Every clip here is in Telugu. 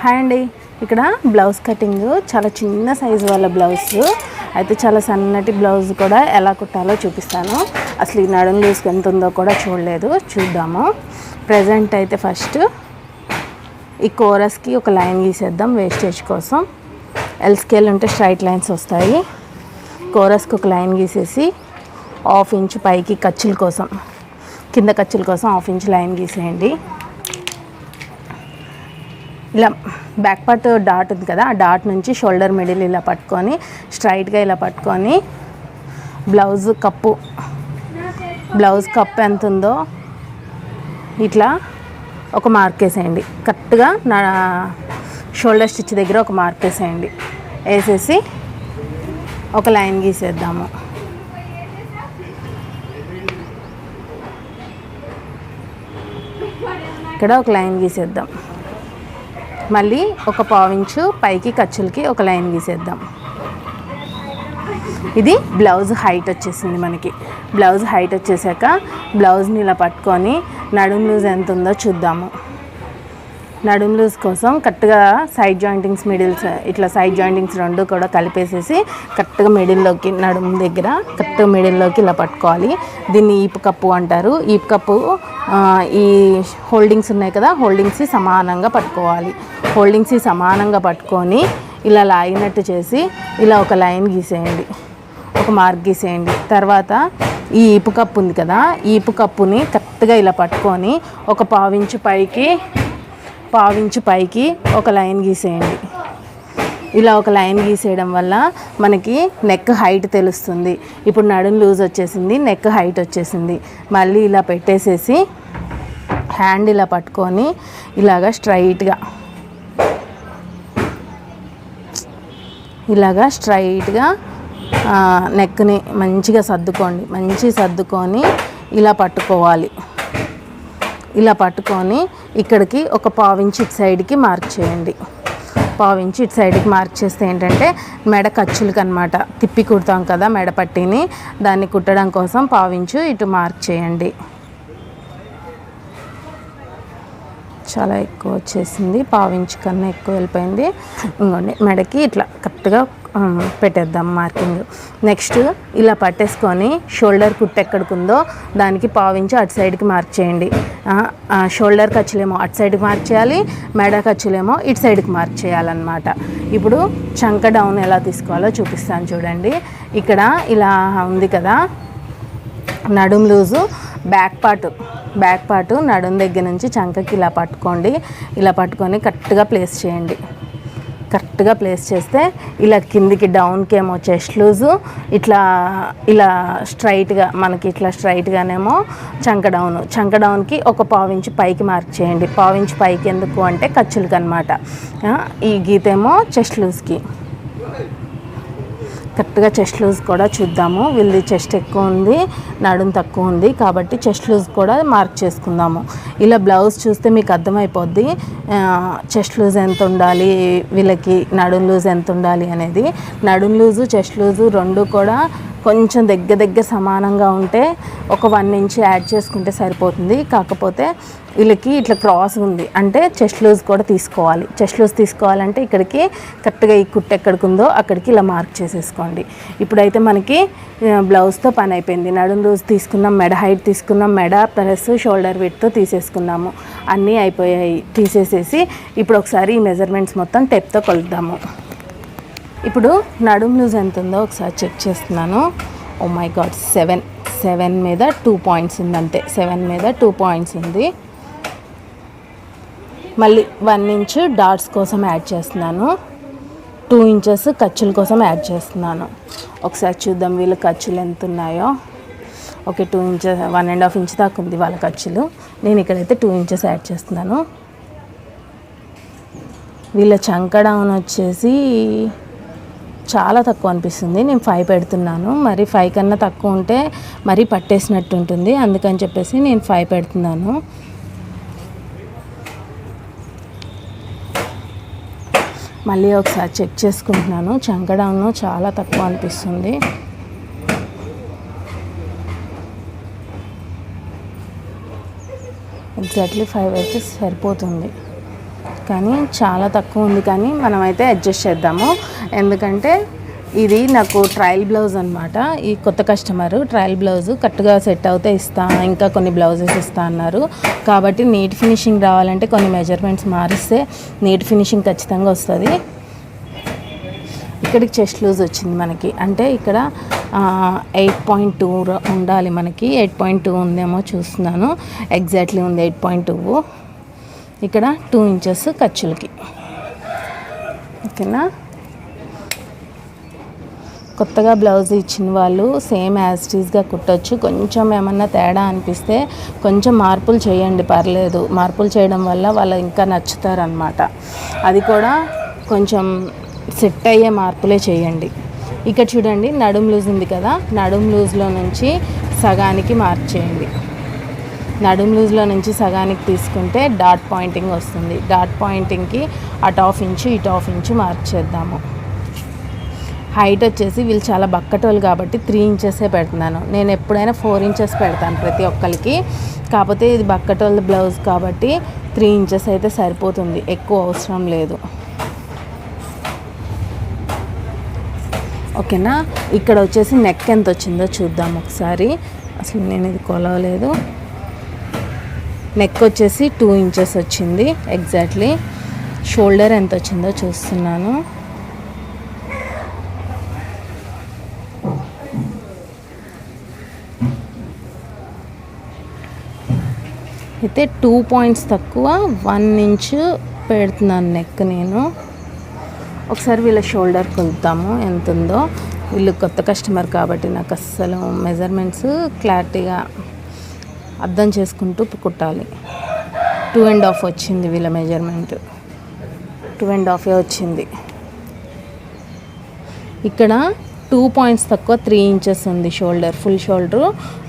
హాయ్ అండి. ఇక్కడ బ్లౌజ్ కటింగ్ చాలా చిన్న సైజు వాళ్ళ బ్లౌజ్ అయితే చాలా సన్నటి బ్లౌజ్ కూడా ఎలా కుట్టాలో చూపిస్తాను. అసలు ఈ నడుము లూజ్ ఎంత ఉందో కూడా చూద్దాము. ప్రజెంట్ అయితే ఫస్ట్ ఈ కోరస్కి ఒక లైన్ గీసేద్దాం వేస్టేజ్ కోసం. ఎల్ స్కేల్ ఉంటే స్ట్రైట్ లైన్స్ వస్తాయి. కోరస్కి ఒక లైన్ గీసేసి 1/2 ఇంచ్ పైకి ఖర్చుల కోసం, కింద ఖర్చుల కోసం 1/2 ఇంచ్ లైన్ గీసేయండి. ఇలా బ్యాక్ పార్ట్ డాట్ ఉంది కదా, ఆ డాట్ నుంచి షోల్డర్ మిడిల్ ఇలా పట్టుకొని స్ట్రైట్గా ఇలా పట్టుకొని బ్లౌజ్ కప్పు ఎంత ఉందో ఇట్లా ఒక మార్క్ వేసేయండి. కరెక్ట్గా నా షోల్డర్ స్టిచ్ దగ్గర ఒక మార్క్ వేసేయండి. వేసేసి ఒక లైన్ గీసేద్దాము. ఇక్కడ ఒక లైన్ గీసేద్దాం. మళ్ళీ ఒక 1/4 ఇంచు పైకి ఖర్చులకి ఒక లైన్ గీసేద్దాం. ఇది బ్లౌజ్ హైట్ వచ్చేసింది మనకి. బ్లౌజ్ హైట్ వచ్చేసాక బ్లౌజ్ని ఇలా పట్టుకొని నడుము లూజ్ ఎంత ఉందో చూద్దాము. నడుము లూజ్ కోసం కరెక్ట్గా సైడ్ జాయింటింగ్స్ మిడిల్స్ ఇట్లా సైడ్ జాయింటింగ్స్ రెండు కూడా కలిపేసేసి కరెక్ట్గా మిడిల్లోకి నడుము దగ్గర కరెక్ట్గా మిడిల్లోకి ఇలా పట్టుకోవాలి. దీన్ని ఈపు కప్పు అంటారు. ఈపు కప్పు ఈ హోల్డింగ్స్ ఉన్నాయి కదా, హోల్డింగ్స్ సమానంగా పట్టుకోవాలి. హోల్డింగ్స్ సమానంగా పట్టుకొని ఇలా లాగినట్టు చేసి ఇలా ఒక లైన్ గీసేయండి, ఒక మార్క్ గీసేయండి. తర్వాత ఈ ఈపు కప్పు ఉంది కదా, ఈపు కప్పుని కరెక్ట్గా ఇలా పట్టుకొని ఒక 1/2 ఇంచు పైకి ఒక లైన్ గీసేయండి. ఇలా ఒక లైన్ గీసేయడం వల్ల మనకి నెక్ హైట్ తెలుస్తుంది. ఇప్పుడు నడుము లూజ్ వచ్చేసింది, నెక్ హైట్ వచ్చేసింది. మళ్ళీ ఇలా పెట్టేసేసి హ్యాండ్ ఇలా పట్టుకొని ఇలాగా స్ట్రైట్గా నెక్ని మంచిగా సర్దుకొని ఇలా పట్టుకోవాలి. ఇలా పట్టుకొని ఇక్కడికి ఒక 1/4 ఇంచ్ ఇటు సైడ్కి మార్క్ చేయండి. 1/4 ఇంచ్ ఇటు సైడ్కి మార్క్ చేస్తే ఏంటంటే మెడ ఖర్చులకి అనమాట, తిప్పి కుడతాం కదా మెడ పట్టిని, దాన్ని కుట్టడం కోసం 1/4 ఇంచు ఇటు మార్క్ చేయండి. చాలా ఎక్కువ వచ్చేసింది, 1/4 ఇంచ్ కన్నా ఎక్కువ వెళ్ళిపోయింది. ఇంకోండి మెడకి ఇట్లా కరెక్ట్గా పెట్టేద్దాం మార్కింగ్. నెక్స్ట్ ఇలా పట్టేసుకొని షోల్డర్ కుట్టు ఎక్కడికి ఉందో దానికి 1/4 ఇంచు అటు సైడ్కి మార్క్ చేయండి. షోల్డర్ ఖర్చులేమో అటు సైడ్కి మార్క్ చేయాలి, మెడ ఖర్చులేమో ఇటు సైడ్కి మార్క్ చేయాలన్నమాట. ఇప్పుడు చంక డౌన్ ఎలా తీసుకోవాలో చూపిస్తాను చూడండి. ఇక్కడ ఇలా ఉంది కదా నడుము లూజు, బ్యాక్ పార్ట్ నడుము దగ్గర నుంచి చంకకి ఇలా పట్టుకోండి. ఇలా పట్టుకొని కరెక్ట్గా ప్లేస్ చేయండి. కరెక్ట్గా ప్లేస్ చేస్తే ఇలా కిందికి డౌన్కి ఏమో చెస్ట్ లూజు, ఇలా స్ట్రైట్గా మనకి ఇట్లా స్ట్రైట్గానేమో చంక డౌన్కి ఒక 1/4 ఇంచు పైకి మార్క్ చేయండి. 1/4 ఇంచు పైకి ఎందుకు అంటే ఖర్చులకి అనమాట. ఈ గీతేమో చెస్ట్ లూజ్కి. కరెక్ట్గా చెస్ట్ లూజ్ కూడా చూద్దాము. వీళ్ళది చెస్ట్ ఎక్కువ ఉంది, నడుము తక్కువ ఉంది కాబట్టి చెస్ట్ లూజ్ కూడా మార్క్ చేసుకుందాము. ఇలా బ్లౌజ్ చూస్తే మీకు అర్థమైపోద్ది చెస్ట్ లూజ్ ఎంత ఉండాలి, వీళ్ళకి నడుము లూజ్ ఎంత ఉండాలి అనేది. నడుము లూజు చెస్ట్ లూజు రెండు కూడా కొంచెం దగ్గర సమానంగా ఉంటే ఒక 1 ఇంచ్ యాడ్ చేసుకుంటే సరిపోతుంది. కాకపోతే వీళ్ళకి ఇట్లా క్రాస్ ఉంది అంటే చెస్ట్ లూజ్ కూడా తీసుకోవాలి. చెస్ట్ లూజ్ తీసుకోవాలంటే ఇక్కడికి కరెక్ట్గా ఈ కుట్టు ఎక్కడికి ఉందో అక్కడికి ఇలా మార్క్ చేసేసుకోండి. ఇప్పుడైతే మనకి బ్లౌజ్తో పని అయిపోయింది. నడుము లూజ్ తీసుకున్నాం, మెడ హైట్ తీసుకున్నాం, మెడ ప్లస్ షోల్డర్ విడ్త్తో తీసేసుకున్నాము. అన్నీ అయిపోయాయి. తీసేసేసి ఇప్పుడు ఒకసారి ఈ మెజర్మెంట్స్ మొత్తం టేప్తో కొలుద్దాము. ఇప్పుడు నడుము లూజ్ ఎంత ఉందో ఒకసారి చెక్ చేస్తున్నాను. ఓ మై గాడ్, 7 మీద 2 పాయింట్స్ ఉంది అంతే. 7 మీద 2 పాయింట్స్ ఉంది. మళ్ళీ 1 ఇంచు డాట్స్ కోసం యాడ్ చేస్తున్నాను. 2 ఇంచెస్ ఖర్చుల కోసం యాడ్ చేస్తున్నాను. ఒకసారి చూద్దాం వీళ్ళ ఖర్చులు ఎంత ఉన్నాయో. ఓకే, 2 ఇంచెస్ 1.5 ఇంచ్ దాకా ఉంది వాళ్ళ ఖర్చులు. నేను ఇక్కడైతే 2 ఇంచెస్ యాడ్ చేస్తున్నాను. వీళ్ళ చంక డౌన్ వచ్చేసి చాలా తక్కువ అనిపిస్తుంది. నేను 5 పెడుతున్నాను. మరి 5 కన్నా తక్కువ ఉంటే మరీ పట్టేసినట్టు ఉంటుంది, అందుకని చెప్పేసి నేను 5 పెడుతున్నాను. మళ్ళీ ఒకసారి చెక్ చేసుకుంటున్నాను. చంక డౌన్ చాలా తక్కువ అనిపిస్తుంది. ఎగ్జాక్ట్లీ 5 అయితే సరిపోతుంది. కానీ చాలా తక్కువ ఉంది, కానీ మనమైతే అడ్జస్ట్ చేద్దాము. ఎందుకంటే ఇది నాకు ట్రయల్ బ్లౌజ్ అనమాట. ఈ కొత్త కస్టమరు ట్రయల్ బ్లౌజు కరెక్ట్గా సెట్ అవుతే ఇస్తా, ఇంకా కొన్ని బ్లౌజెస్ ఇస్తా అన్నారు. కాబట్టి నీట్ ఫినిషింగ్ రావాలంటే కొన్ని మెజర్మెంట్స్ మారిస్తే నీట్ ఫినిషింగ్ ఖచ్చితంగా వస్తుంది. ఇక్కడికి చెస్ట్ లూజ్ వచ్చింది మనకి, అంటే ఇక్కడ 8.2 ఉండాలి మనకి. 8.2 ఉందేమో చూస్తున్నాను, ఎగ్జాక్ట్లీ ఉంది 8.2. ఇక్కడ 2 ఇంచెస్ ఖర్చులకి. ఓకేనా. కొత్తగా బ్లౌజ్ ఇచ్చిన వాళ్ళు సేమ్ యాజ్ టీజ్గా కుట్టచ్చు. కొంచెం ఏమన్నా తేడా అనిపిస్తే కొంచెం మార్పులు చేయండి, పర్లేదు. మార్పులు చేయడం వల్ల వాళ్ళు ఇంకా నచ్చుతారనమాట. అది కూడా కొంచెం సెట్ అయ్యే మార్పులే చేయండి. ఇక్కడ చూడండి, నడుం లూజ్ ఉంది కదా, నడుం లూజ్లో నుంచి సగానికి మార్చేయండి. నడుం లూజ్లో నుంచి సగానికి తీసుకుంటే డాట్ పాయింటింగ్ వస్తుంది. డాట్ పాయింటింగ్కి అటు 1/2 ఇంచు ఇటు 1/2 ఇంచు మార్చేద్దాము. హైట్ వచ్చేసి వీళ్ళు చాలా బక్కటోళ్ళు కాబట్టి 3 ఇంచెసే పెడుతున్నాను. నేను ఎప్పుడైనా 4 ఇంచెస్ పెడతాను ప్రతి ఒక్కరికి. కాకపోతే ఇది బక్కటోళ్ళ బ్లౌజ్ కాబట్టి 3 ఇంచెస్ అయితే సరిపోతుంది, ఎక్కువ అవసరం లేదు. ఓకేనా. ఇక్కడ వచ్చేసి నెక్ ఎంత వచ్చిందో చూద్దాం ఒకసారి. అసలు నేను ఇది కొలవలేదు. నెక్ వచ్చేసి 2 ఇంచెస్ వచ్చింది ఎగ్జాక్ట్లీ. షోల్డర్ ఎంత వచ్చిందో చూస్తున్నాను. అయితే 2 పాయింట్స్ తక్కువ 1 ఇంచు పెడుతున్నాను నెక్ నేను. ఒకసారి వీళ్ళ షోల్డర్ కొలుద్దాము ఎంత ఉందో. వీళ్ళు కొత్త కస్టమర్ కాబట్టి నాకు అస్సలు మెజర్మెంట్స్ క్లారిటీగా అర్థం చేసుకుంటూ కుట్టాలి. 2.5 వచ్చింది వీళ్ళ మెజర్మెంట్, 2.5 వచ్చింది. ఇక్కడ 2 పాయింట్స్ తక్కువ 3 ఇంచెస్ ఉంది షోల్డర్. ఫుల్ షోల్డరు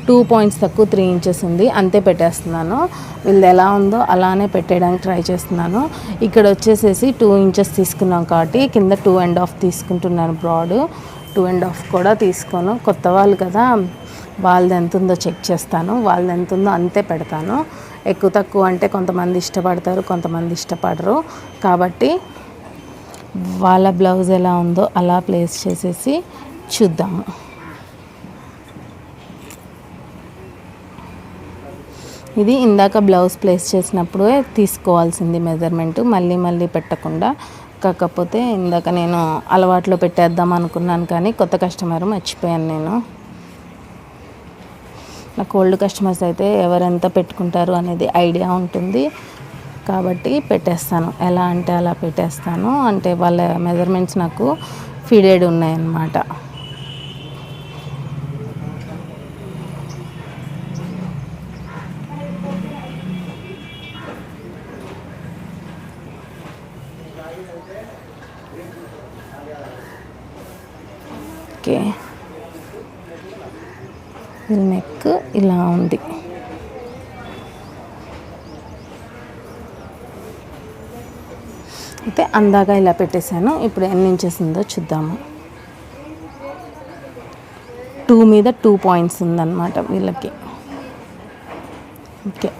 2 పాయింట్స్ తక్కువ 3 ఇంచెస్ ఉంది, అంతే పెట్టేస్తున్నాను. వీళ్ళది ఎలా ఉందో అలానే పెట్టేయడానికి ట్రై చేస్తున్నాను. ఇక్కడ వచ్చేసేసి 2 ఇంచెస్ తీసుకున్నాం కాబట్టి కింద 2.5 తీసుకుంటున్నాను. బ్రాడ్ 2.5 కూడా తీసుకోను. కొత్త వాళ్ళు కదా, వాళ్ళది ఎంత ఉందో చెక్ చేస్తాను. వాళ్ళది ఎంత ఉందో అంతే పెడతాను. ఎక్కువ తక్కువ అంటే కొంతమంది ఇష్టపడతారు, కొంతమంది ఇష్టపడరు. కాబట్టి వాళ్ళ బ్లౌజ్ ఎలా ఉందో అలా ప్లేస్ చేసేసి చూద్దాము. ఇది ఇందాక బ్లౌజ్ ప్లేస్ చేసినప్పుడు తీసుకోవాల్సింది మెజర్మెంట్, మళ్ళీ మళ్ళీ పెట్టకుండా. కాకపోతే ఇందాక నేను అలవాట్లో పెట్టేద్దాం అనుకున్నాను, కానీ కొత్త కస్టమర్ మర్చిపోయాను నేను. నాకు ఓల్డ్ కస్టమర్స్ అయితే ఎవరెంత పెట్టుకుంటారు అనేది ఐడియా ఉంటుంది కాబట్టి పెట్టేస్తాను. ఎలా అంటే అలా పెట్టేస్తాను. అంటే వాళ్ళ మెజర్మెంట్స్ నాకు ఫీడెడ్ ఉన్నాయన్నమాట. ఓకే, నెక్ ఇలా ఉంది. అయితే అందాక ఇలా పెట్టేశాను. ఇప్పుడు ఎన్ని ఇంచెస్ ఉందో చూద్దాము. 2 మీద 2 పాయింట్స్ ఉందన్నమాట వీళ్ళకి. ఓకే,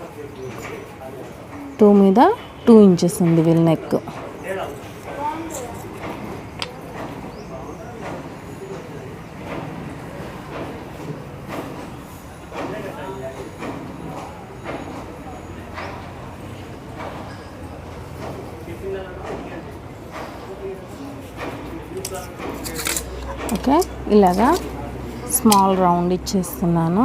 2 మీద 2 ఇంచెస్ ఉంది వీళ్ళ నెక్. ఓకే, ఇలాగా స్మాల్ రౌండ్ ఇచ్చేస్తున్నాను.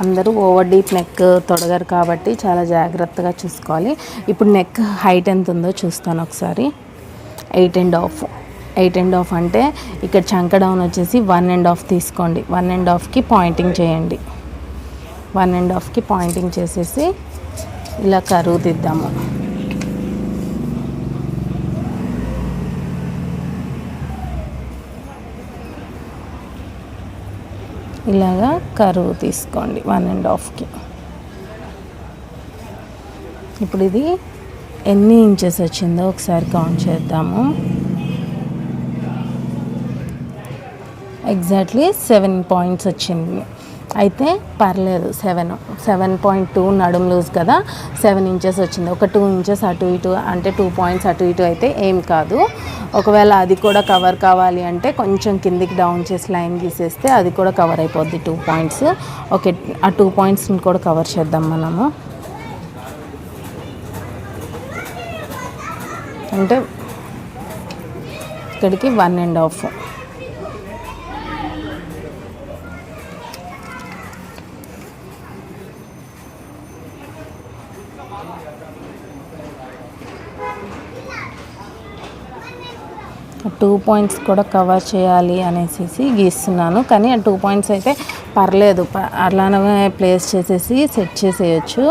అందరూ ఓవర్ డీప్ నెక్ తొడగరు కాబట్టి చాలా జాగ్రత్తగా చూసుకోవాలి. ఇప్పుడు నెక్ హైట్ ఎంత ఉందో చూస్తాను ఒకసారి. 8.5 అంటే ఇక్కడ చంక డౌన్ వచ్చేసి 1.5 తీసుకోండి. 1.5కి పాయింటింగ్ చేయండి. 1.5కి పాయింటింగ్ చేసేసి ఇలా కరువు తీద్దాము. ఇలాగా కరువు తీసుకోండి 1.5కి. ఇప్పుడు ఇది ఎన్ని ఇంచెస్ వచ్చిందో ఒకసారి కౌంట్ చేద్దాము. ఎగ్జాక్ట్లీ 7 పాయింట్స్ వచ్చింది. అయితే పర్లేదు 7.2 నడుం లూజ్ కదా, 7 ఇంచెస్ వచ్చింది. ఒక 2 ఇంచెస్ అటు ఇటు అంటే 2 పాయింట్స్ అటు ఇటు అయితే ఏం కాదు. ఒకవేళ అది కూడా కవర్ కావాలి అంటే కొంచెం కిందికి డౌన్ చేసి లైన్ గీసేస్తే అది కూడా కవర్ అయిపోద్ది 2 పాయింట్స్. ఓకే, ఆ 2 పాయింట్స్ని కూడా కవర్ చేద్దాం మనము. అంటే ఇక్కడికి 1.5. ఆ 2 పాయింట్స్ కూడా కవర్ చేయాలి అనేసి గీస్తున్నాను. కానీ ఆ 2 పాయింట్స్ అయితే పర్లేదు, అలానే ప్లేస్ చేసేసి సెట్ చేసేయచ్చు.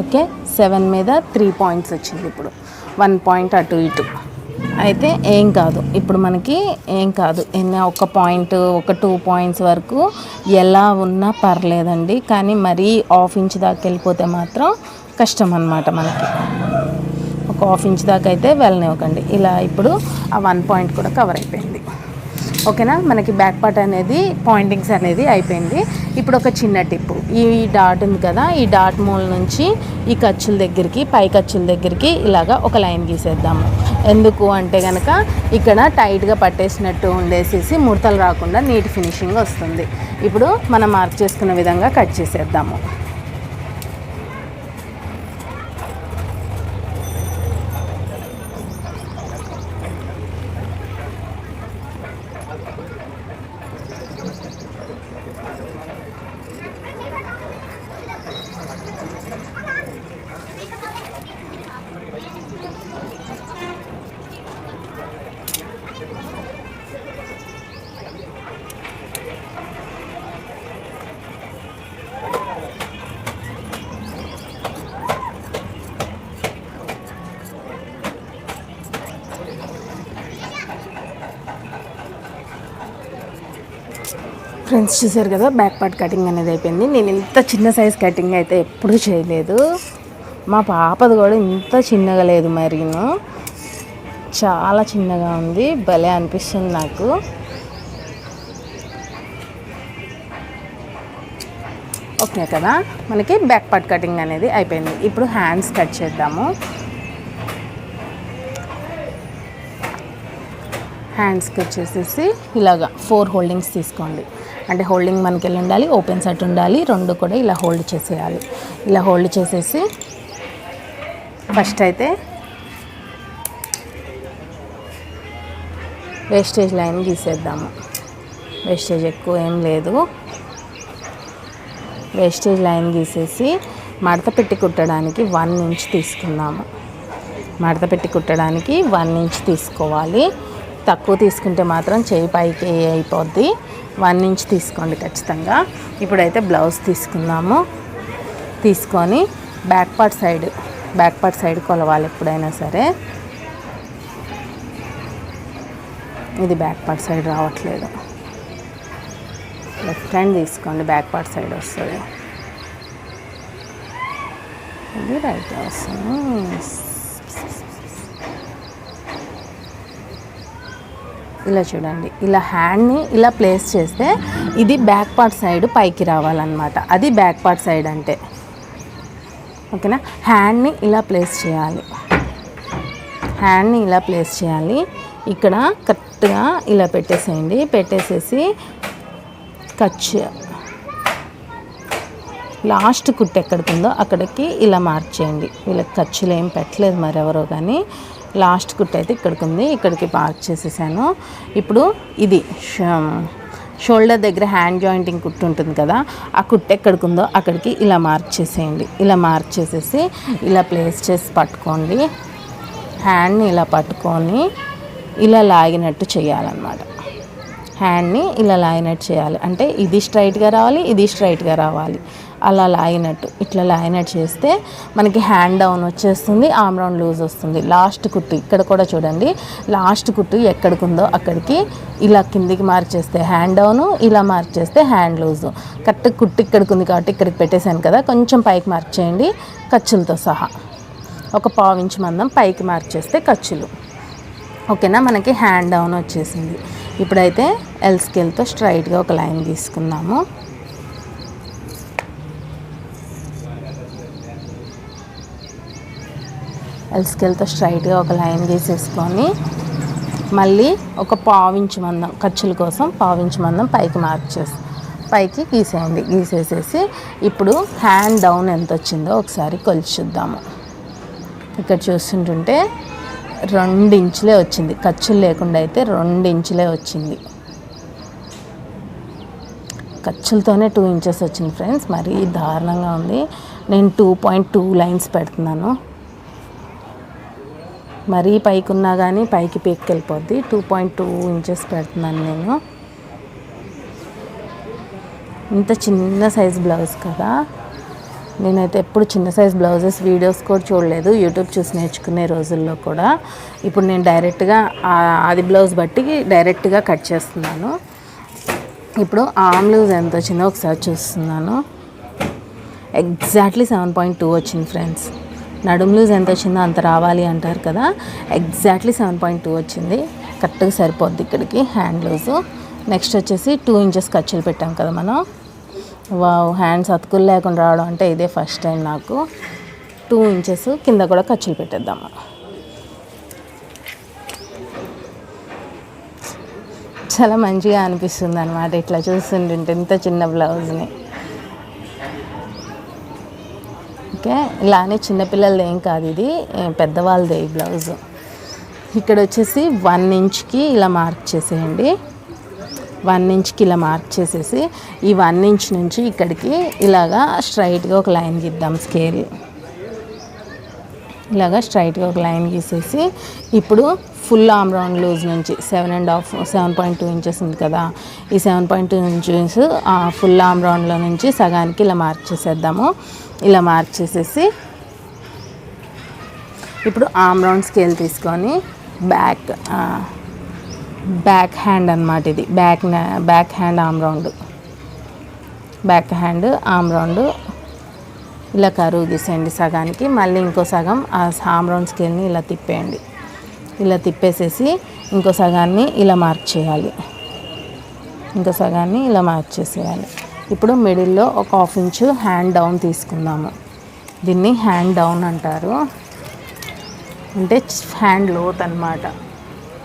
ఓకే, 7 మీద 3 పాయింట్స్ వచ్చింది. ఇప్పుడు 1 పాయింట్ అటు ఇటు అయితే ఏం కాదు. ఇప్పుడు మనకి ఏం కాదు, ఒక పాయింట్ ఒక 2 పాయింట్స్ వరకు ఎలా ఉన్నా పర్లేదండి. కానీ మరీ 1/2 ఇంచ్ దాకా వెళ్ళిపోతే మాత్రం కష్టం అన్నమాట. మనకి ఒక 1/2 ఇంచ్ దాకా అయితే వెళ్ళనివ్వకండి. ఇలా ఇప్పుడు ఆ 1 పాయింట్ కూడా కవర్ అయిపోయింది. ఓకేనా, మనకి బ్యాక్ పార్ట్ అనేది పాయింటింగ్స్ అనేది అయిపోయింది. ఇప్పుడు ఒక చిన్న టిప్పు, ఈ డాట్ ఉంది కదా, ఈ డాట్ మూల నుంచి ఈ ఖర్చుల దగ్గరికి, పై ఖర్చుల దగ్గరికి ఇలాగా ఒక లైన్ గీసేద్దాము. ఎందుకు అంటే కనుక ఇక్కడ టైట్గా పట్టేసినట్టు ఉండేసేసి ముడతలు రాకుండా నీట్ ఫినిషింగ్ వస్తుంది. ఇప్పుడు మనం మార్క్ చేసుకున్న విధంగా కట్ చేసేద్దాము. ఫ్రెండ్స్ చూసారు కదా, బ్యాక్ పార్ట్ కటింగ్ అనేది అయిపోయింది. నేను ఇంత చిన్న సైజ్ కటింగ్ అయితే ఎప్పుడూ చేయలేదు. మా పాపది కూడా ఇంత చిన్నగా లేదు, మరీను చాలా చిన్నగా ఉంది. భలే అనిపిస్తుంది నాకు. ఓకే కదా, మనకి బ్యాక్ పార్ట్ కటింగ్ అనేది అయిపోయింది. ఇప్పుడు హ్యాండ్స్ కట్ చేద్దాము. హ్యాండ్స్కి వచ్చేసేసి ఇలాగా 4 హోల్డింగ్స్ తీసుకోండి. అంటే హోల్డింగ్ మనకి ఎలా ఉండాలి, ఓపెన్ సెట్ ఉండాలి. 2 కూడా ఇలా హోల్డ్ చేసేయాలి. ఇలా హోల్డ్ చేసేసి ఫస్ట్ అయితే వేస్టేజ్ లైన్ గీసేద్దాము. వేస్టేజ్ ఎక్కువ ఏం లేదు. వేస్టేజ్ లైన్ గీసేసి మడత పెట్టి కుట్టడానికి 1 ఇంచ్ తీసుకుందాము. మడత పెట్టి కుట్టడానికి 1 ఇంచ్ తీసుకోవాలి. తక్కువ తీసుకుంటే మాత్రం చేయి పైకి అయిపోద్ది. 1 ఇంచ్ తీసుకోండి ఖచ్చితంగా. ఇప్పుడైతే బ్లౌజ్ తీసుకుందాము. తీసుకొని బ్యాక్ పార్ట్ సైడ్ కొలవాలి ఎప్పుడైనా సరే. ఇది బ్యాక్ పార్ట్ సైడ్ రావట్లేదు. లెఫ్ట్ హ్యాండ్ తీసుకోండి, బ్యాక్ పార్ట్ సైడ్ వస్తుంది. ఇది రైట్ వస్తుంది. ఇలా చూడండి, ఇలా హ్యాండ్ని ఇలా ప్లేస్ చేస్తే ఇది బ్యాక్ పార్ట్ సైడ్ పైకి రావాలన్నమాట. అది బ్యాక్ పార్ట్ సైడ్ అంటే. ఓకేనా, హ్యాండ్ని ఇలా ప్లేస్ చేయాలి. హ్యాండ్ని ఇలా ప్లేస్ చేయాలి. ఇక్కడ కరెక్ట్గా ఇలా పెట్టేసేయండి. పెట్టేసేసి ఖర్చు లాస్ట్ కుట్టు ఎక్కడికి ఉందో అక్కడికి ఇలా మార్క్ చేయండి. వీళ్ళకి ఖర్చులు ఏం పెట్టలేదు మరెవరో, కానీ లాస్ట్ కుట్టు అయితే ఇక్కడికి ఉంది. ఇక్కడికి మార్క్ చేసేసాను. ఇప్పుడు ఇది షోల్డర్ దగ్గర హ్యాండ్ జాయింటింగ్ కుట్టు ఉంటుంది కదా, ఆ కుట్టు ఎక్కడికి ఉందో అక్కడికి ఇలా మార్క్ చేసేయండి. ఇలా మార్క్ చేసేసి ఇలా ప్లేస్ చేసి పట్టుకోండి. హ్యాండ్ని ఇలా పట్టుకొని ఇలా లాగినట్టు చేయాలన్నమాట. హ్యాండ్ని ఇలా లాగినట్టు చేయాలి. అంటే ఇది స్ట్రైట్గా రావాలి, ఇది స్ట్రైట్గా రావాలి. అలా లాగినట్టు, ఇట్లా లాగినట్టు చేస్తే మనకి హ్యాండ్ డౌన్ వచ్చేస్తుంది, ఆర్మ్ రౌండ్ లూజ్ వస్తుంది. లాస్ట్ కుట్టు ఇక్కడ కూడా చూడండి, లాస్ట్ కుట్టు ఎక్కడికి ఉందో అక్కడికి ఇలా కిందికి మార్క్ చేస్తే హ్యాండ్ డౌను, ఇలా మార్క్ చేస్తే హ్యాండ్ లూజు. కరెక్ట్ కుట్టు ఇక్కడికి ఉంది కాబట్టి ఇక్కడికి పెట్టేశాను కదా, కొంచెం పైకి మార్క్ చేయండి ఖర్చులతో సహా. ఒక 1/4 ఇంచ్ మందం పైకి మార్క్ చేస్తే ఖర్చులు. ఓకేనా, మనకి హ్యాండ్ డౌన్ వచ్చేసింది. ఇప్పుడైతే ఎల్ స్కేల్తో స్ట్రైట్గా ఒక లైన్ గీసుకుందాము. ఎల్ స్కేల్తో స్ట్రైట్గా ఒక లైన్ గీసేసుకొని మళ్ళీ ఒక పావించు మందం ఖర్చుల కోసం పావించు మందం పైకి గీసేయండి. గీసేసేసి ఇప్పుడు హ్యాండ్ డౌన్ ఎంత వచ్చిందో ఒకసారి కొలిచి చూద్దాము. ఇక్కడ చూస్తుంటుంటే 2 ఇంచులే వచ్చింది, ఖర్చులు లేకుండా అయితే 2 ఇంచులే వచ్చింది. ఖర్చులతోనే 2 ఇంచెస్ వచ్చింది ఫ్రెండ్స్, మరీ దారుణంగా ఉంది. నేను 2.2 లైన్స్ పెడుతున్నాను. మరీ పైకి ఉన్నా కానీ పైకి పీక్కెళ్ళిపోద్ది. 2.2 ఇంచెస్ పెడుతున్నాను నేను. ఇంత చిన్న సైజ్ బ్లౌజ్ కదా, నేనైతే ఎప్పుడు చిన్న సైజ్ బ్లౌజెస్ వీడియోస్ కూడా చూడలేదు, యూట్యూబ్ చూసి నేర్చుకునే రోజుల్లో కూడా. ఇప్పుడు నేను డైరెక్ట్గా అది బ్లౌజ్ బట్టి డైరెక్ట్గా కట్ చేస్తున్నాను. ఇప్పుడు ఆర్మ్ లూజ్ ఎంత వచ్చిందో ఒకసారి చూస్తున్నాను. ఎగ్జాక్ట్లీ 7.2 వచ్చింది ఫ్రెండ్స్. నడుము లూజ్ ఎంత వచ్చిందో అంత రావాలి అంటారు కదా, ఎగ్జాక్ట్లీ 7.2 వచ్చింది. కరెక్ట్గా సరిపోద్ది ఇక్కడికి హ్యాండ్ లూజు. నెక్స్ట్ వచ్చేసి 2 ఇంచెస్ ఖర్చులు పెట్టాం కదా మనం. వావ్, హ్యాండ్స్ అతుకులు లేకుండా రావడం అంటే ఇదే ఫస్ట్ టైం నాకు. 2 ఇంచెస్ కింద కూడా ఖర్చులు పెట్టేద్దాము. చాలా మంచిగా అనిపిస్తుంది అనమాట ఇట్లా చూస్తుంటుంటే ఇంత చిన్న బ్లౌజ్ని. ఓకే, ఇలానే చిన్నపిల్లలది ఏం కాదు, ఇది పెద్దవాళ్ళదే ఈ బ్లౌజు. ఇక్కడ వచ్చేసి 1 ఇంచ్కి ఇలా మార్క్ చేసేయండి. 1 ఇంచ్కి ఇలా మార్క్ చేసేసి ఈ 1 ఇంచ్ నుంచి ఇక్కడికి ఇలాగా స్ట్రైట్గా ఒక లైన్ గీద్దాం. స్కేల్ ఇలాగా స్ట్రైట్గా ఒక లైన్ గీసేసి ఇప్పుడు ఫుల్ ఆర్మ్ రౌండ్ లూజ్ నుంచి 7.2 ఇంచెస్ ఉంది కదా, ఈ 7.2 ఇంచెస్ ఫుల్ ఆర్మ్ రౌండ్లో నుంచి సగానికి ఇలా మార్క్ చేసేద్దాము. ఇలా మార్క్ చేసేసి ఇప్పుడు ఆర్మ్ రౌండ్ స్కేల్ తీసుకొని బ్యాక్ హ్యాండ్ అన్నమాట, ఇది బ్యాక్ హ్యాండ్ ఆర్మ్ రౌండ్ ఇలా కరువు గీసేయండి సగానికి. మళ్ళీ ఇంకో సగం ఆ ఆర్మ్ రౌండ్ స్కేల్ని ఇలా తిప్పేయండి. ఇలా తిప్పేసేసి ఇంకో సగాన్ని ఇలా మార్క్ చేయాలి. ఇప్పుడు మిడిల్లో ఒక 1/2 ఇంచు హ్యాండ్ డౌన్ తీసుకుందాము. దీన్ని హ్యాండ్ డౌన్ అంటారు, అంటే హ్యాండ్ లోత్ అన్నమాట.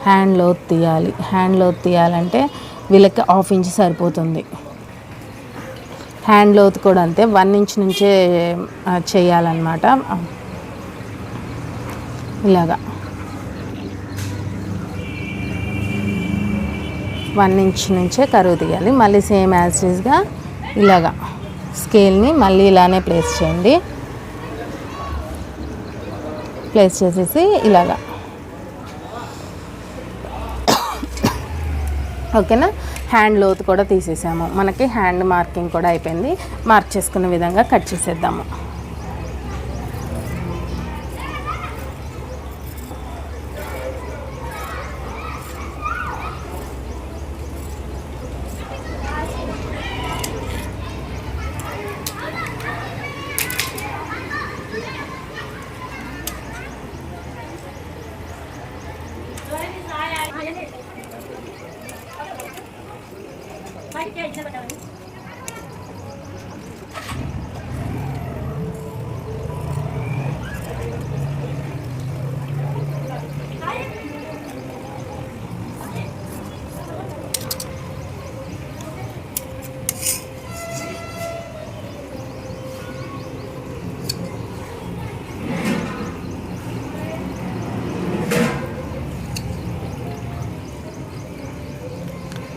హ్యాండ్ లోత్ తీయాలంటే వీళ్ళకి 1/2 ఇంచ్ సరిపోతుంది. హ్యాండ్ లోత్ కూడా అంతే, 1 ఇంచ్ నుంచే చేయాలన్నమాట. ఇలాగా 1 ఇంచ్ నుంచే కరువు తీయాలి. మళ్ళీ సేమ్ యాజ్ టీజ్గా ఇలాగా స్కేల్ని మళ్ళీ ఇలానే ప్లేస్ చేయండి. ప్లేస్ చేసేసి ఇలాగా, ఓకేనా. హ్యాండ్ లోతు కూడా తీసేసాము, మనకి హ్యాండ్ మార్కింగ్ కూడా అయిపోయింది. మార్క్ చేసుకునే విధంగా కట్ చేసేద్దాము.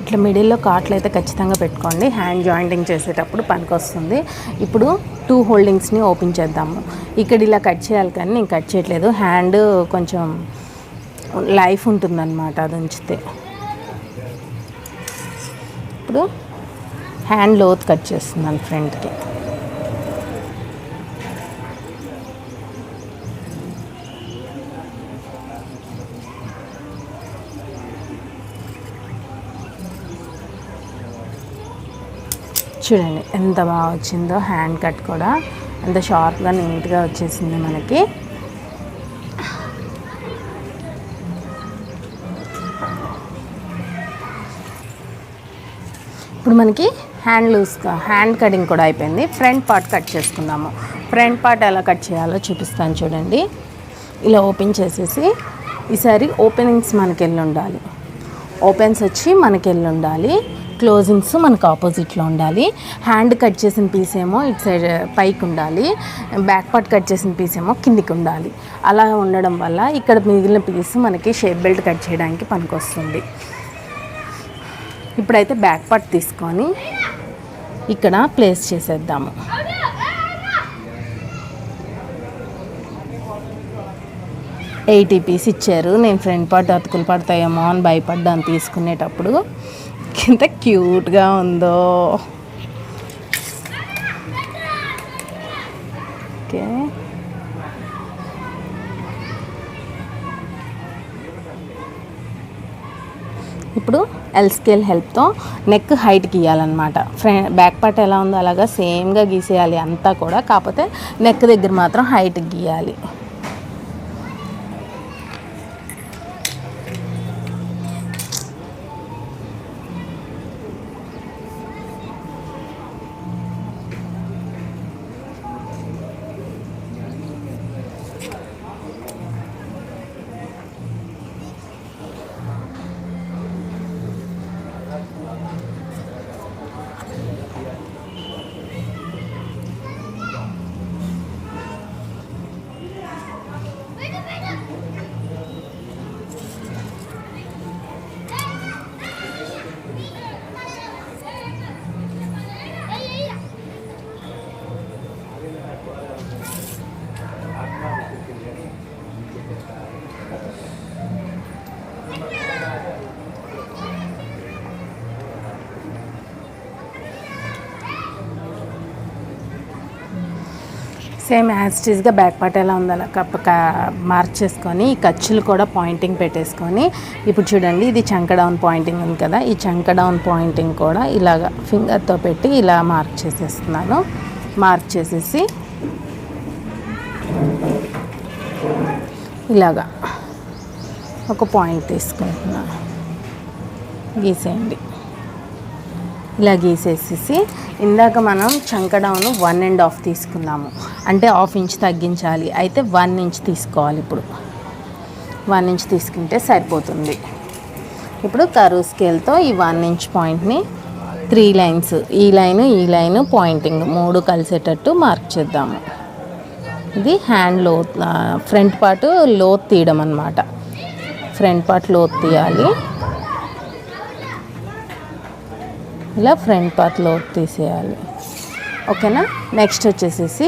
ఇట్లా మిడిల్లో కాట్లు అయితే ఖచ్చితంగా పెట్టుకోండి, హ్యాండ్ జాయింటింగ్ చేసేటప్పుడు పనికొస్తుంది. ఇప్పుడు 2 హోల్డింగ్స్ని ఓపెన్ చేద్దాము. ఇక్కడ ఇలా కట్ చేయాలి కానీ నేను కట్ చేయట్లేదు, హ్యాండ్ కొంచెం లైఫ్ ఉంటుందన్నమాట అది ఉంచితే. ఇప్పుడు హ్యాండ్ లోత్ కట్ చేస్తున్నాను ఫ్రంట్కి. చూడండి ఎంత బాగా వచ్చిందో, హ్యాండ్ కట్ కూడా ఎంత షార్ప్గా నీట్గా వచ్చేసింది మనకి. ఇప్పుడు మనకి హ్యాండ్ కటింగ్ కూడా అయిపోయింది. ఫ్రంట్ పార్ట్ కట్ చేసుకుందాము. ఫ్రంట్ పార్ట్ ఎలా కట్ చేయాలో చూపిస్తాను చూడండి. ఇలా ఓపెన్ చేసేసి ఈసారి ఓపెనింగ్స్ మనకి వెళ్ళి ఉండాలి, ఓపెన్స్ వచ్చి మనకి వెళ్ళి ఉండాలి, క్లోజింగ్స్ మనకు ఆపోజిట్లో ఉండాలి. హ్యాండ్ కట్ చేసిన పీస్ ఏమో ఇటు సైడ్ పైకి ఉండాలి, బ్యాక్ పార్ట్ కట్ చేసిన పీస్ ఏమో కిందికి ఉండాలి. అలా ఉండడం వల్ల ఇక్కడ మిగిలిన పీస్ మనకి షేప్ బెల్ట్ కట్ చేయడానికి పనికొస్తుంది. ఇప్పుడైతే బ్యాక్ పార్ట్ తీసుకొని ఇక్కడ ప్లేస్ చేసేద్దాము. $80 పీస్ ఇచ్చారు. నేను ఫ్రంట్ పార్ట్ అతుకులు పడతాయేమో అని భయపడ్డాను తీసుకునేటప్పుడు. ఎంత క్యూట్గా ఉందో. ఓకే, ఇప్పుడు ఎల్ స్కేల్ హెల్ప్తో నెక్ హైట్ గీయాలన్నమాట. బ్యాక్ పార్ట్ ఎలా ఉందో అలాగా సేమ్గా గీసేయాలి అంతా కూడా, కాకపోతే నెక్ దగ్గర మాత్రం హైట్ గీయాలి. సేమ్ యాజ్ టీజ్గా బ్యాక్ పార్ట్ ఎలా ఉందో అలా మార్క్ చేసుకొని ఈ ఖర్చులు కూడా పాయింటింగ్ పెట్టేసుకొని, ఇప్పుడు చూడండి ఇది చంక డౌన్ పాయింటింగ్ ఉంది కదా, ఈ చంక డౌన్ పాయింటింగ్ కూడా ఇలాగ ఫింగర్తో పెట్టి ఇలా మార్క్ చేసేస్తున్నాను. మార్క్ చేసేసి ఇలాగా ఒక పాయింట్ తీసుకుంటున్నాను, గీసేయండి. ఇలా గీసేసేసి ఇందాక మనం చంక డౌన్ 1.5 తీసుకున్నాము, అంటే 1/2 ఇంచ్ తగ్గించాలి. అయితే 1 ఇంచ్ తీసుకోవాలి. ఇప్పుడు 1 ఇంచ్ తీసుకుంటే సరిపోతుంది. ఇప్పుడు కర్వ్ స్కేల్తో ఈ 1 ఇంచ్ పాయింట్ని 3 లైన్స్, ఈ లైను పాయింటింగ్ 3 కలిసేటట్టు మార్క్ చేద్దాము. ఇది హ్యాండ్ లోత్, ఫ్రంట్ పార్ట్ లోత్ తీయడం అన్నమాట. ఫ్రంట్ పార్ట్ లోత్ తీయాలి. ఇలా ఫ్రంట్ పార్ట్ లోత్ తీసేయాలి. ఓకేనా. నెక్స్ట్ వచ్చేసేసి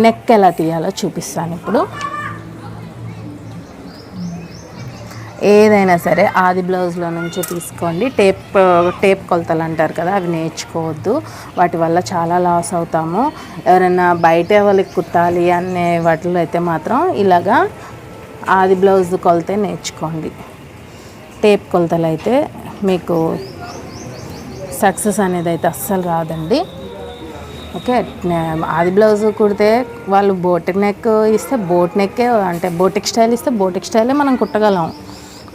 నెక్ ఎలా తీయాలో చూపిస్తాను. ఇప్పుడు ఏదైనా సరే ఆది బ్లౌజ్లో నుంచి తీసుకోండి. టేప్ కొలతలు అంటారు కదా, అవి నేర్చుకోవద్దు. వాటి వల్ల చాలా లాస్ అవుతాము. ఎవరైనా బయట వాళ్ళకి కుట్టాలి అనే వాటిలో అయితే మాత్రం ఇలాగా ఆది బ్లౌజ్ కొలతే నేర్చుకోండి. టేప్ కొలతలు అయితే మీకు సక్సెస్ అనేది అయితే అస్సలు రాదండి. ఓకే. ఆది బ్లౌజ్ కుడితే వాళ్ళు బోటిక్ నెక్ ఇస్తే బోట్ నెక్కే, అంటే బోటిక్ స్టైల్ ఇస్తే బోటిక్ స్టైలే మనం కుట్టగలం.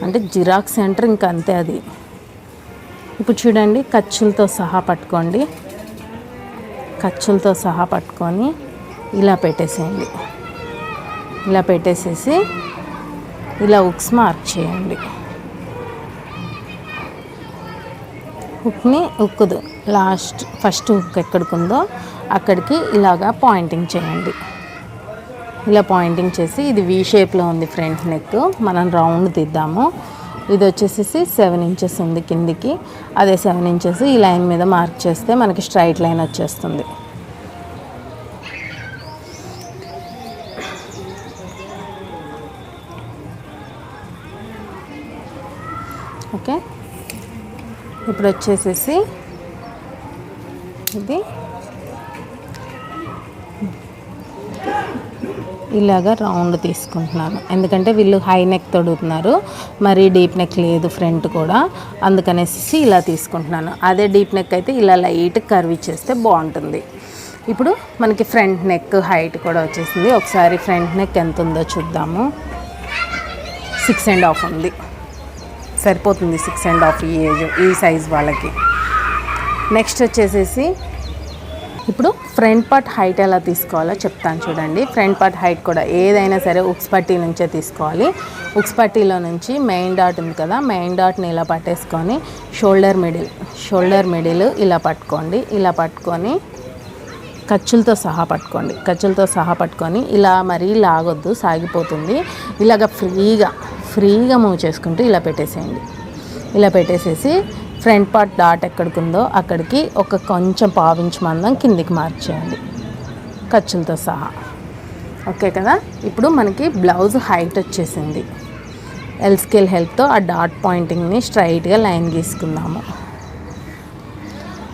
అంటే జిరాక్స్ సెంటర్ ఇంకా అంతే అది. ఇప్పుడు చూడండి ఖర్చులతో సహా పట్టుకోండి. ఖర్చులతో సహా పట్టుకొని ఇలా పెట్టేసేయండి. ఇలా పెట్టేసేసి ఇలా హుక్స్ మార్క్ చేయండి. హుక్కుదు ఫస్ట్ హుక్ ఎక్కడికి అక్కడికి ఇలాగా పాయింటింగ్ చేయండి. ఇలా పాయింటింగ్ చేసి ఇది వీ షేప్లో ఉంది ఫ్రంట్ నెక్, మనం రౌండ్ తీద్దాము. ఇది వచ్చేసి 7 ఇంచెస్ ఉంది కిందికి, అదే 7 ఇంచెస్ ఈ లైన్ మీద మార్క్ చేస్తే మనకి స్ట్రైట్ లైన్ వచ్చేస్తుంది. ఓకే. ఇప్పుడు వచ్చేసేసి ఇది ఇలాగా రౌండ్ తీసుకుంటున్నాను, ఎందుకంటే వీళ్ళు హై నెక్ తొడుగుతున్నారు, మరి డీప్ నెక్ లేదు ఫ్రంట్ కూడా, అందుకనేసి ఇలా తీసుకుంటున్నాను. అదే డీప్ నెక్ అయితే ఇలా లైట్ కర్వ్ ఇచ్చేస్తే బాగుంటుంది. ఇప్పుడు మనకి ఫ్రంట్ నెక్ హైట్ కూడా వచ్చేసింది. ఒకసారి ఫ్రంట్ నెక్ ఎంత ఉందో చూద్దాము. 6.5 ఉంది, సరిపోతుంది. 6.5 ఈ సైజ్ వాళ్ళకి. నెక్స్ట్ వచ్చేసేసి ఇప్పుడు ఫ్రంట్ పార్ట్ హైట్ ఎలా తీసుకోవాలో చెప్తాను చూడండి. ఫ్రంట్ పార్ట్ హైట్ కూడా ఏదైనా సరే ఉక్స్ పట్టీ నుంచే తీసుకోవాలి. ఉక్స్ పట్టీలో నుంచి మెయిన్ డాట్ ఉంది కదా, మెయిన్ డాట్ని ఇలా పట్టేసుకొని షోల్డర్ మిడిల్ ఇలా పట్టుకోండి. ఇలా పట్టుకొని ఖర్చులతో సహా పట్టుకొని ఇలా మరీ లాగొద్దు, సాగిపోతుంది. ఇలాగ ఫ్రీగా మూవ్ చేసుకుంటూ ఇలా పెట్టేసేయండి. ఇలా పెట్టేసేసి ఫ్రంట్ పార్ట్ డాట్ ఎక్కడికి ఉందో అక్కడికి ఒక కొంచెం పావించి మందం కిందికి మార్చేయండి ఖర్చులతో సహా. ఓకే కదా. ఇప్పుడు మనకి బ్లౌజ్ హైట్ వచ్చేసింది. ఎల్ స్కేల్ హెల్ప్తో ఆ డాట్ పాయింటింగ్ని స్ట్రైట్గా లైన్ గీసుకుందాము.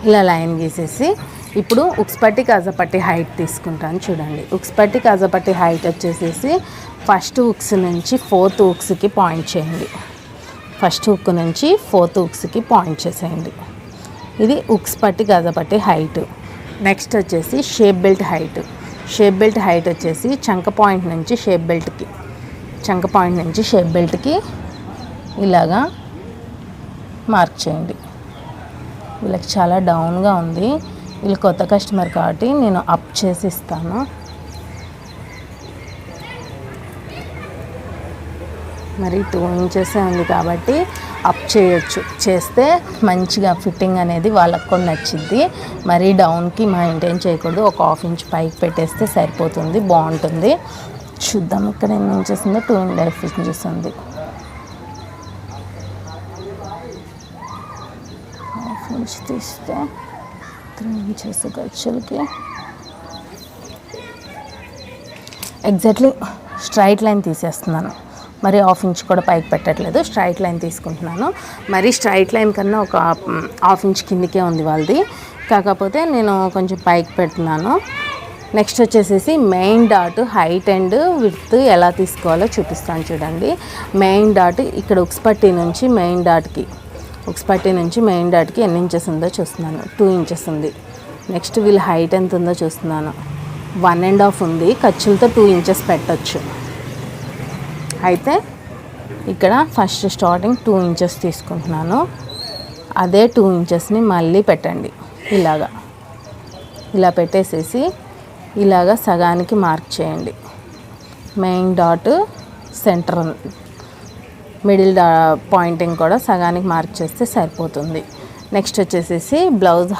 ఇలా లైన్ గీసేసి ఇప్పుడు ఉక్స్ పట్టి కాజాపట్టి హైట్ తీసుకుంటాను చూడండి. ఉక్స్ పట్టి కాజాపట్టి హైట్ వచ్చేసేసి ఫస్ట్ ఉక్స్ నుంచి ఫోర్త్ ఉక్స్కి పాయింట్ చేయండి. ఫస్ట్ హుక్ నుంచి ఫోర్త్ హుక్స్కి పాయింట్ చేసేయండి. ఇది ఉక్స్ పట్టి కాజాపట్టి హైట్. నెక్స్ట్ వచ్చేసి షేప్ బెల్ట్ హైట్ వచ్చేసి చంక పాయింట్ నుంచి షేప్ బెల్ట్కి ఇలాగా మార్క్ చేయండి. వీళ్ళకి చాలా డౌన్గా ఉంది, వీళ్ళు కొత్త కస్టమర్ కాబట్టి నేను అప్ చేసి ఇస్తాను. మరి 2 ఇంచెస్ ఉంది కాబట్టి అప్ చేయొచ్చు. చేస్తే మంచిగా ఫిట్టింగ్ అనేది వాళ్ళకు కూడా నచ్చింది. మరీ డౌన్కి మెయింటైన్ చేయకూడదు. ఒక 1/2 ఇంచ్ పైకి పెట్టేస్తే సరిపోతుంది, బాగుంటుంది. చూద్దాం ఇక్కడ ఎన్ని ఇంచెస్ ఉందో. 2.5 ఇంచెస్ ఉంది. 1/2 ఇంచ్ తీస్తే 3 ఇంచెస్ ఖర్చులకి ఎగ్జాక్ట్లీ స్ట్రైట్ లైన్ తీసేస్తున్నాను. మరి 1/2 ఇంచ్ కూడా పైకి పెట్టట్లేదు, స్ట్రైట్ లైన్ తీసుకుంటున్నాను. మరి స్ట్రైట్ లైన్ కన్నా ఒక 1/2 ఇంచ్ కిందికే ఉంది వాళ్ళది, కాకపోతే నేను కొంచెం పైకి పెడుతున్నాను. నెక్స్ట్ వచ్చేసేసి main dot height and width ఎలా తీసుకోవాలో చూపిస్తాను చూడండి. మెయిన్ డాట్ ఇక్కడ ఉక్స్ పట్టీ నుంచి మెయిన్ డాట్కి ఎన్ని ఇంచెస్ ఉందో చూస్తున్నాను. 2 ఇంచెస్ ఉంది. నెక్స్ట్ వీళ్ళ హైట్ ఎంత ఉందో చూస్తున్నాను. 1.5 ఉంది. ఖర్చులతో 2 ఇంచెస్ పెట్టచ్చు. అయితే ఇక్కడ ఫస్ట్ స్టార్టింగ్ 2 ఇంచెస్ తీసుకుంటున్నాను. అదే 2 ఇంచెస్ని మళ్ళీ పెట్టండి. ఇలా పెట్టేసేసి ఇలాగా సగానికి మార్క్ చేయండి. Main dot centre middle pointing కూడా సగానికి మార్క్ చేస్తే సరిపోతుంది. నెక్స్ట్ వచ్చేసేసి బ్లౌజ్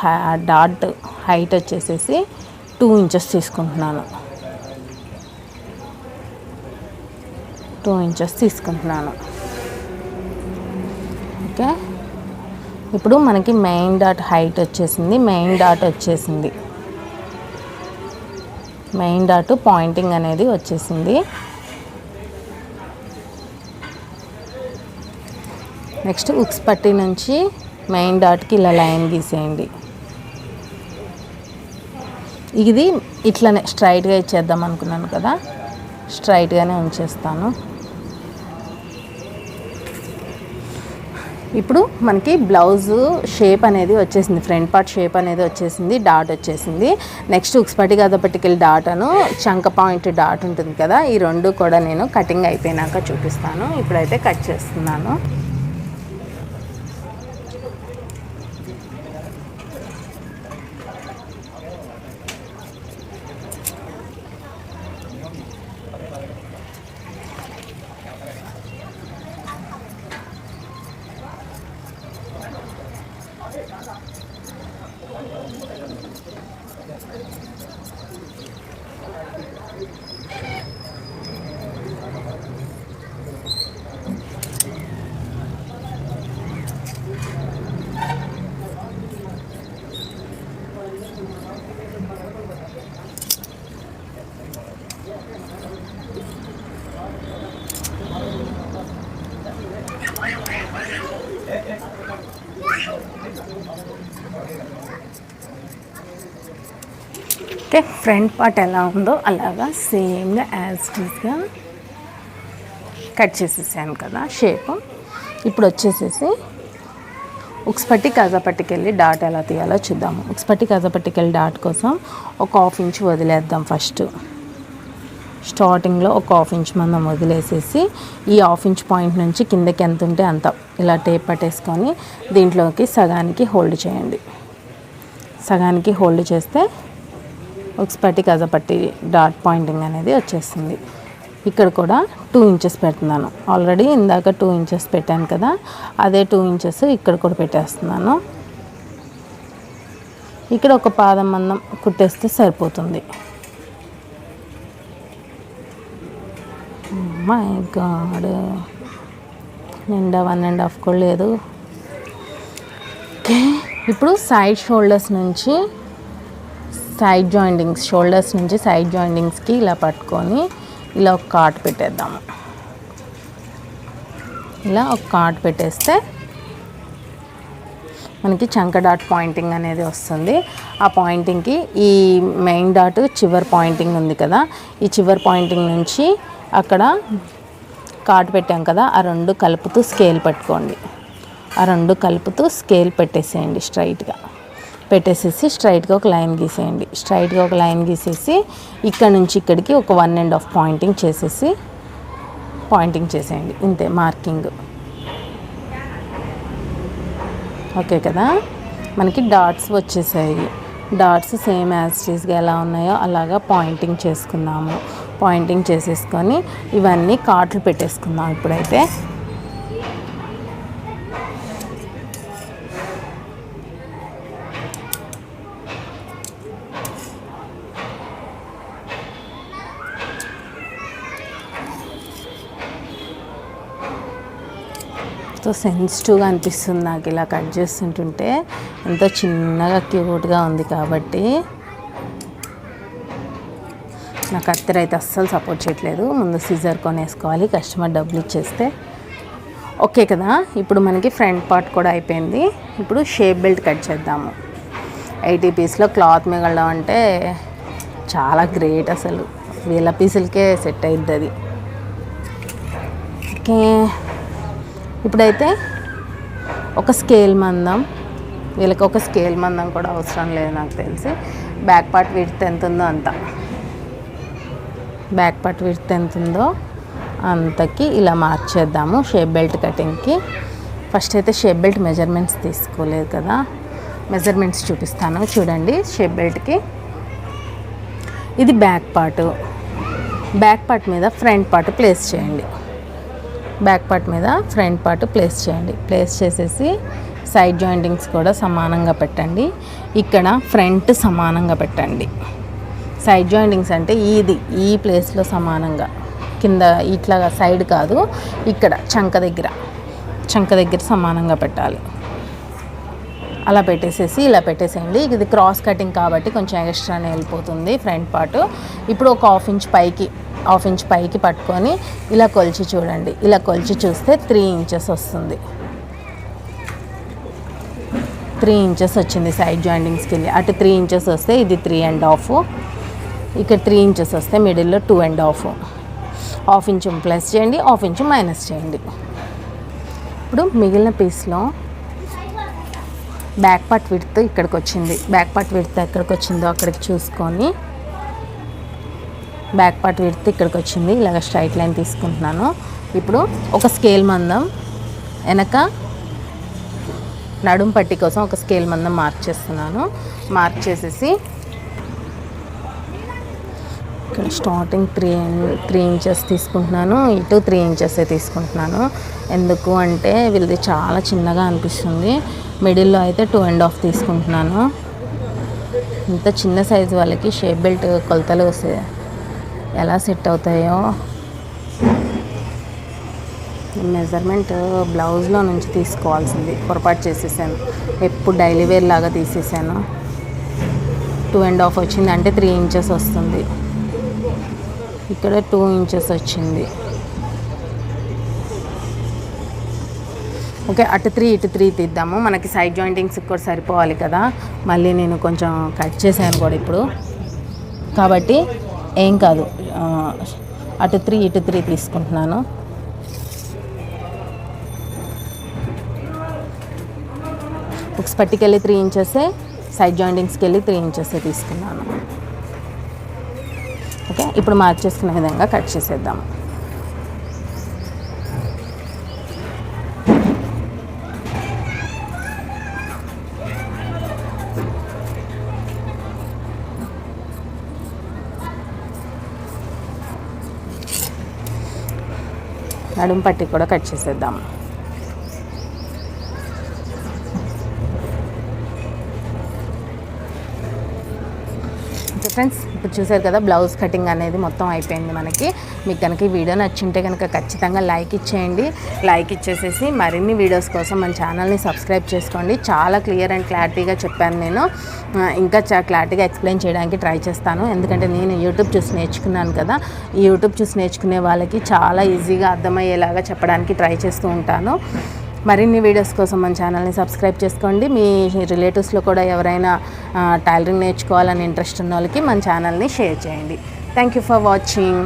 డాట్ హైట్ వచ్చేసేసి 2 ఇంచెస్ తీసుకుంటున్నాను. 2 ఇంచెస్ తీసుకుంటున్నాను. ఓకే. ఇప్పుడు మనకి మెయిన్ డాట్ హైట్ వచ్చేసింది. మెయిన్ డాట్ పాయింటింగ్ అనేది వచ్చేసింది. నెక్స్ట్ ఉక్స్ పట్టీ నుంచి మెయిన్ డాట్కి ఇలా లైన్ గీసేయండి. ఇది ఇట్లనే స్ట్రైట్గా ఇచ్చేద్దాం అనుకున్నాను కదా, స్ట్రైట్గానే ఉంచేస్తాను. ఇప్పుడు మనకి బ్లౌజ్ షేప్ అనేది వచ్చేసింది. ఫ్రంట్ పార్ట్ షేప్ అనేది వచ్చేసింది. డాట్ వచ్చేసింది. నెక్స్ట్ ఉక్స్ పట్టి కాజాపట్టికి డాట్ అను చంక పాయింట్ డాట్ ఉంటుంది కదా, ఈ 2 కూడా నేను కటింగ్ అయిపోయినాక చూపిస్తాను. ఇప్పుడైతే కట్ చేస్తున్నాను. ఓకే, ఫ్రంట్ పార్ట్ ఎలా ఉందో అలాగా సేమ్గా యాజ్ టీజ్గా కట్ చేసేసాను కదా షేప్. ఇప్పుడు వచ్చేసేసి ఉక్స్ పట్టి కాజాపట్టికి వెళ్ళి డాట్ ఎలా తీయాలో చూద్దాము. ఉక్స్ పట్టి కాజాపట్టికి వెళ్ళి డాట్ కోసం ఒక 1/2 ఇంచ్ వదిలేద్దాం. ఫస్ట్ స్టార్టింగ్లో ఒక 1/2 ఇంచ్ మందం వదిలేసేసి ఈ 1/2 ఇంచ్ పాయింట్ నుంచి కిందకి ఎంత ఉంటే అంత ఇలా టేప్ పట్టేసుకొని దీంట్లోకి సగానికి హోల్డ్ చేయండి. సగానికి హోల్డ్ చేస్తే ఒక స్పటి కజపట్టి డాట్ పాయింటింగ్ అనేది వచ్చేస్తుంది. ఇక్కడ కూడా 2 ఇంచెస్ పెడుతున్నాను. ఆల్రెడీ ఇందాక 2 ఇంచెస్ పెట్టాను కదా, అదే 2 ఇంచెస్ ఇక్కడ కూడా పెట్టేస్తున్నాను. ఇక్కడ ఒక పాదం మందం కుట్టేస్తే సరిపోతుంది. మై గాడ్, నిండా 1.5 కూడా లేదు. ఓకే, ఇప్పుడు సైడ్ షోల్డర్స్ నుంచి సైడ్ జాయింటింగ్స్కి ఇలా పట్టుకొని ఇలా ఒక కాట్ పెట్టేద్దాము. ఇలా ఒక కాట్ పెట్టేస్తే మనకి చంక డాట్ పాయింటింగ్ అనేది వస్తుంది. ఆ పాయింటింగ్కి ఈ మెయిన్ డాట్ చివరి పాయింటింగ్ ఉంది కదా, ఈ చివరి పాయింటింగ్ నుంచి అక్కడ కాట్ పెట్టాం కదా, ఆ 2 కలుపుతూ స్కేల్ పట్టుకోండి. ఆ 2 కలుపుతూ స్కేల్ పెట్టేసేయండి. స్ట్రైట్గా పెట్టేసేసి స్ట్రైట్గా ఒక లైన్ గీసేయండి. స్ట్రైట్గా ఒక లైన్ గీసేసి ఇక్కడ నుంచి ఇక్కడికి ఒక 1.5 పాయింటింగ్ చేసేయండి. ఇంతే మార్కింగ్. ఓకే కదా, మనకి డాట్స్ వచ్చేసాయి. డాట్స్ సేమ్ యాజ్ టీజ్గా ఎలా ఉన్నాయో అలాగా పాయింటింగ్ చేసుకుందాము. పాయింటింగ్ చేసేసుకొని ఇవన్నీ కాట్లు పెట్టేసుకుందాం. ఇప్పుడైతే ఎంతో సెన్సిటివ్గా అనిపిస్తుంది నాకు ఇలా కట్ చేస్తుంటుంటే. ఎంతో చిన్నగా క్యూట్గా ఉంది కాబట్టి నా కత్తెర అయితే అస్సలు సపోర్ట్ చేయట్లేదు. ముందు సిజర్ కొనేసుకోవాలి, కస్టమర్ డబ్బులు ఇచ్చేస్తే. ఓకే కదా, ఇప్పుడు మనకి ఫ్రంట్ పార్ట్ కూడా అయిపోయింది. ఇప్పుడు షేప్ బెల్ట్ కట్ చేద్దాము. 80 పీస్లో క్లాత్ మిగలడం అంటే చాలా గ్రేట్. అసలు వేల పీసులకే సెట్ అయ్యిద్ది అది. ఓకే, ఇప్పుడైతే ఒక స్కేల్ మందం, వీళ్ళకి ఒక స్కేల్ మందం కూడా అవసరం లేదు నాకు తెలిసి. బ్యాక్ పార్ట్ విడ్త్ ఎంత ఉందో అంతకి ఇలా మార్క్ చేద్దాము షేప్ బెల్ట్ కటింగ్కి. ఫస్ట్ అయితే షేప్ బెల్ట్ మెజర్మెంట్స్ తీసుకోలేదు కదా, మెజర్మెంట్స్ చూపిస్తాను చూడండి. షేప్ బెల్ట్కి ఇది బ్యాక్ పార్ట్ మీద ఫ్రంట్ పార్ట్ ప్లేస్ చేయండి. ప్లేస్ చేసేసి సైడ్ జాయింటింగ్స్ కూడా సమానంగా పెట్టండి. ఇక్కడ ఫ్రంట్ సమానంగా పెట్టండి. సైడ్ జాయింటింగ్స్ అంటే ఈ ప్లేస్లో సమానంగా, కింద ఇట్లాగా సైడ్ కాదు, ఇక్కడ చంక దగ్గర సమానంగా పెట్టాలి. అలా పెట్టేసేసి ఇలా పెట్టేసేయండి. ఇది క్రాస్ కటింగ్ కాబట్టి కొంచెం ఎక్స్ట్రానే వెళ్ళిపోతుంది ఫ్రంట్ పార్ట్. ఇప్పుడు ఒక హాఫ్ ఇంచ్ పైకి పట్టుకొని ఇలా కొలిచి చూడండి. ఇలా కొలిచి చూస్తే 3 ఇంచెస్ వస్తుంది. 3 ఇంచెస్ వచ్చింది సైడ్ జాయింటింగ్స్కి వెళ్ళి. అటు 3 ఇంచెస్ వస్తే ఇది 3.5, ఇక్కడ 3 ఇంచెస్ వస్తే మిడిల్లో 2.5. హాఫ్ ఇంచ్ ప్లస్ చేయండి, హాఫ్ ఇంచ్ మైనస్ చేయండి. ఇప్పుడు మిగిలిన పీస్లో బ్యాక్ పార్ట్ విడ్త్ ఇక్కడికి వచ్చింది. బ్యాక్ పార్ట్ విడ్త్ ఎక్కడికి వచ్చిందో అక్కడికి చూసుకొని బ్యాక్ పార్ట్ విడ్త్ ఇక్కడికి వచ్చింది. ఇలాగ స్ట్రైట్ లైన్ తీసుకుంటున్నాను. ఇప్పుడు ఒక స్కేల్ మందం వెనక నడుం పట్టి కోసం ఒక స్కేల్ మందం మార్క్ చేస్తున్నాను. మార్క్ చేసేసి ఇక్కడ స్టార్టింగ్ 3 ఇంచెస్ తీసుకుంటున్నాను, ఇటు 3 ఇంచెస్ తీసుకుంటున్నాను. ఎందుకు అంటే వీళ్ళది చాలా చిన్నగా అనిపిస్తుంది. మిడిల్లో అయితే 2.5 తీసుకుంటున్నాను. ఇంత చిన్న సైజు వాళ్ళకి షేప్ బెల్ట్ కొలతలు ఎలా సెట్ అవుతాయో. మెజర్మెంట్ బ్లౌజ్లో నుంచి తీసుకోవాల్సింది, పొరపాటు చేసేసాను. ఎప్పుడు డైలీ వేర్ లాగా తీసేసాను. 2.5 వచ్చింది అంటే 3 ఇంచెస్ వస్తుంది. ఇక్కడ 2 ఇంచెస్ వచ్చింది. ఓకే, అటు 3 ఇటు 3 తీద్దాము. మనకి సైడ్ జాయింటింగ్స్కి కూడా సరిపోవాలి కదా. మళ్ళీ నేను కొంచెం కట్ చేశాను కూడా ఇప్పుడు, కాబట్టి ఏం కాదు. అటు 3 ఇటు 3 తీసుకుంటున్నాను. బుక్స్ పట్టికెళ్ళి 3 ఇంచెస్, సైడ్ జాయింటింగ్స్కి వెళ్ళి 3 ఇంచెస్ తీసుకున్నాను. ఓకే, ఇప్పుడు మార్క్ చేసుకునే విధంగా కట్ చేసేద్దాము. నడుము పట్టి కూడా కట్ చేసేద్దాం. ఓకే ఫ్రెండ్స్, ఇప్పుడు చూసారు కదా బ్లౌజ్ కటింగ్ అనేది మొత్తం అయిపోయింది మనకి. మీకు కనుక ఈ వీడియో నచ్చింటే కనుక ఖచ్చితంగా లైక్ ఇచ్చేయండి. లైక్ ఇచ్చేసేసి మరిన్ని వీడియోస్ కోసం మన ఛానల్ని సబ్స్క్రైబ్ చేసుకోండి. చాలా క్లియర్ అండ్ క్లారిటీగా చెప్పాను నేను. ఇంకా క్లారిటీగా ఎక్స్ప్లెయిన్ చేయడానికి ట్రై చేస్తాను, ఎందుకంటే నేను యూట్యూబ్ చూసి నేర్చుకున్నాను కదా. ఈ యూట్యూబ్ చూసి నేర్చుకునే వాళ్ళకి చాలా ఈజీగా అర్థమయ్యేలాగా చెప్పడానికి ట్రై చేస్తూ ఉంటాను. మరిన్ని వీడియోస్ కోసం మన ఛానల్ని సబ్స్క్రైబ్ చేసుకోండి. మీ రిలేటివ్స్లో కూడా ఎవరైనా టైలరింగ్ నేర్చుకోవాలని ఇంట్రెస్ట్ ఉన్న వాళ్ళకి మన ఛానల్ని షేర్ చేయండి. Thank you for watching.